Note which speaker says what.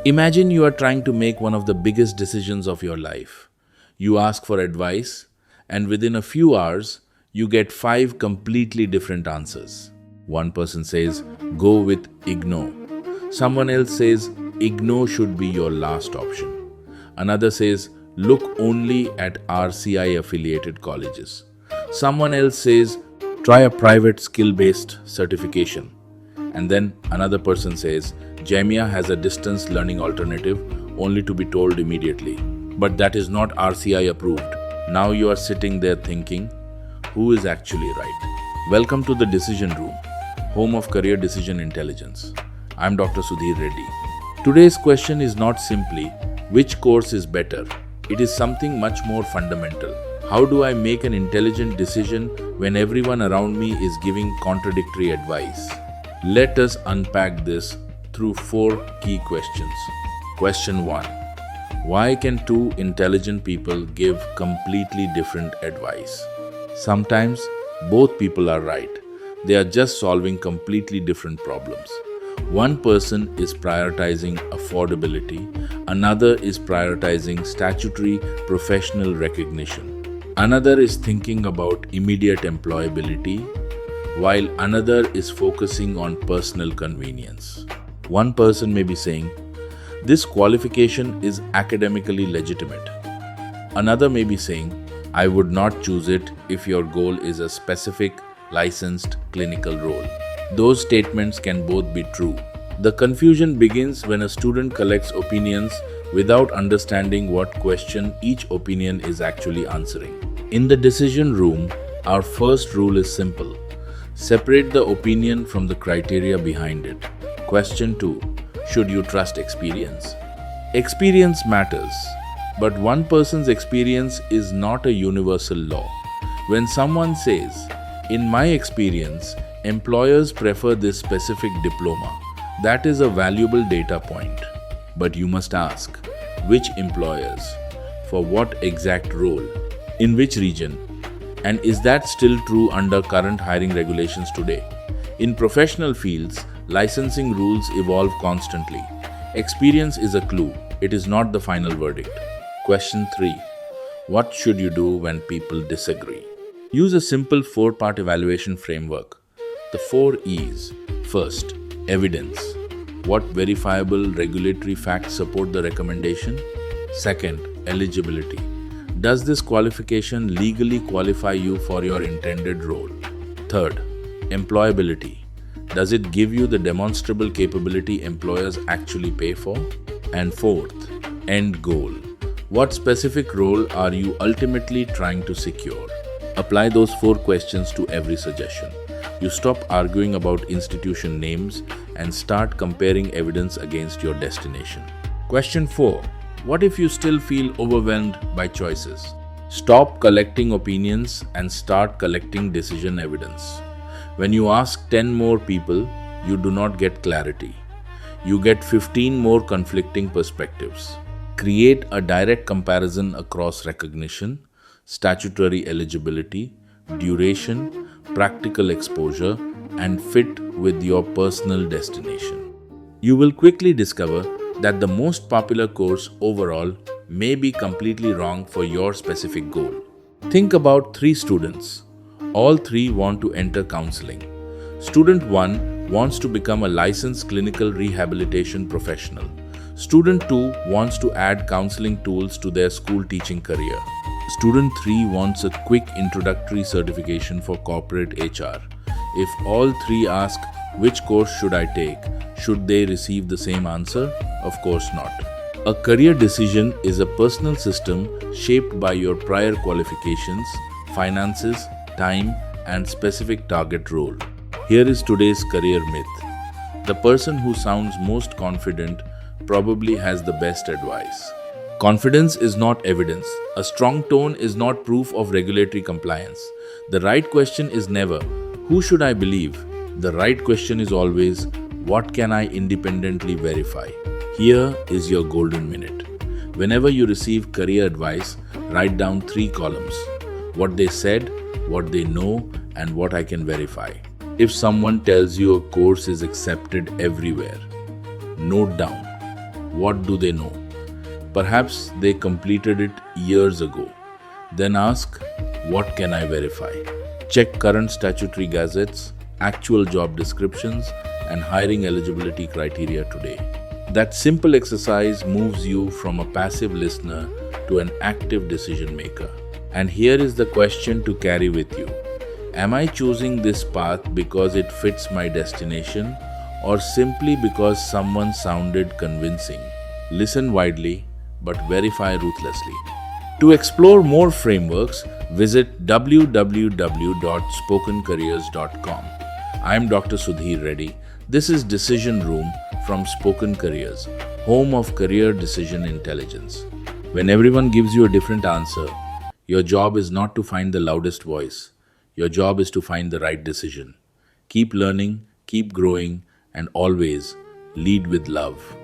Speaker 1: Imagine you are trying to make one of the biggest decisions of your life. You ask for advice, and within a few hours, you get five completely different answers. One person says, go with IGNO. Someone else says, IGNO should be your last option. Another says, look only at RCI affiliated colleges. Someone else says, try a private skill-based certification. And then another person says, Jamia has a distance learning alternative, only to be told immediately. But that is not RCI approved. Now you are sitting there thinking, who is actually right? Welcome to the Decision Room, home of career decision intelligence. I'm Dr. Sudhir Reddy. Today's question is not simply, which course is better? It is something much more fundamental. How do I make an intelligent decision when everyone around me is giving contradictory advice? Let us unpack this through four key questions. Question 1. Why can two intelligent people give completely different advice? Sometimes both people are right. They are just solving completely different problems. One person is prioritizing affordability, another is prioritizing statutory professional recognition. Another is thinking about immediate employability, while another is focusing on personal convenience. One person may be saying, this qualification is academically legitimate. Another may be saying, I would not choose it if your goal is a specific, licensed clinical role. Those statements can both be true. The confusion begins when a student collects opinions without understanding what question each opinion is actually answering. In the decision room, our first rule is simple. Separate the opinion from the criteria behind it. Question 2. Should you trust experience? Experience matters, but one person's experience is not a universal law. When someone says, in my experience, employers prefer this specific diploma, that is a valuable data point. But you must ask, which employers? For what exact role? In which region? And is that still true under current hiring regulations today? In professional fields, licensing rules evolve constantly. Experience is a clue, it is not the final verdict. Question 3. What should you do when people disagree? Use a simple 4-part evaluation framework. The 4 E's. First, evidence. What verifiable regulatory facts support the recommendation? Second, eligibility. Does this qualification legally qualify you for your intended role? Third, employability. Does it give you the demonstrable capability employers actually pay for? And fourth, end goal. What specific role are you ultimately trying to secure? Apply those 4 questions to every suggestion. You stop arguing about institution names and start comparing evidence against your destination. Question 4. What if you still feel overwhelmed by choices? Stop collecting opinions and start collecting decision evidence. When you ask 10 more people, you do not get clarity. You get 15 more conflicting perspectives. Create a direct comparison across recognition, statutory eligibility, duration, practical exposure, and fit with your personal destination. You will quickly discover that the most popular course overall may be completely wrong for your specific goal. Think about 3 students. All 3 want to enter counseling. Student 1 wants to become a licensed clinical rehabilitation professional. Student 2 wants to add counseling tools to their school teaching career. Student 3 wants a quick introductory certification for corporate HR. If all 3 ask, which course should I take? Should they receive the same answer? Of course not. A career decision is a personal system shaped by your prior qualifications, finances, time, and specific target role. Here is today's career myth. The person who sounds most confident probably has the best advice. Confidence is not evidence. A strong tone is not proof of regulatory compliance. The right question is never, who should I believe? The right question is always, what can I independently verify? Here is your golden minute. Whenever you receive career advice, write down 3 columns. What they said, what they know, and what I can verify. If someone tells you a course is accepted everywhere, note down, What do they know? Perhaps they completed it years ago. Then ask, what can I verify? Check current statutory gazettes, actual job descriptions, and hiring eligibility criteria today. That simple exercise moves you from a passive listener to an active decision maker. And here is the question to carry with you. Am I choosing this path because it fits my destination or simply because someone sounded convincing? Listen widely, but verify ruthlessly. To explore more frameworks, visit www.spokencareers.com. I am Dr. Sudhir Reddy. This is Decision Room from Spoken Careers, home of career decision intelligence. When everyone gives you a different answer, your job is not to find the loudest voice. Your job is to find the right decision. Keep learning, keep growing, and always lead with love.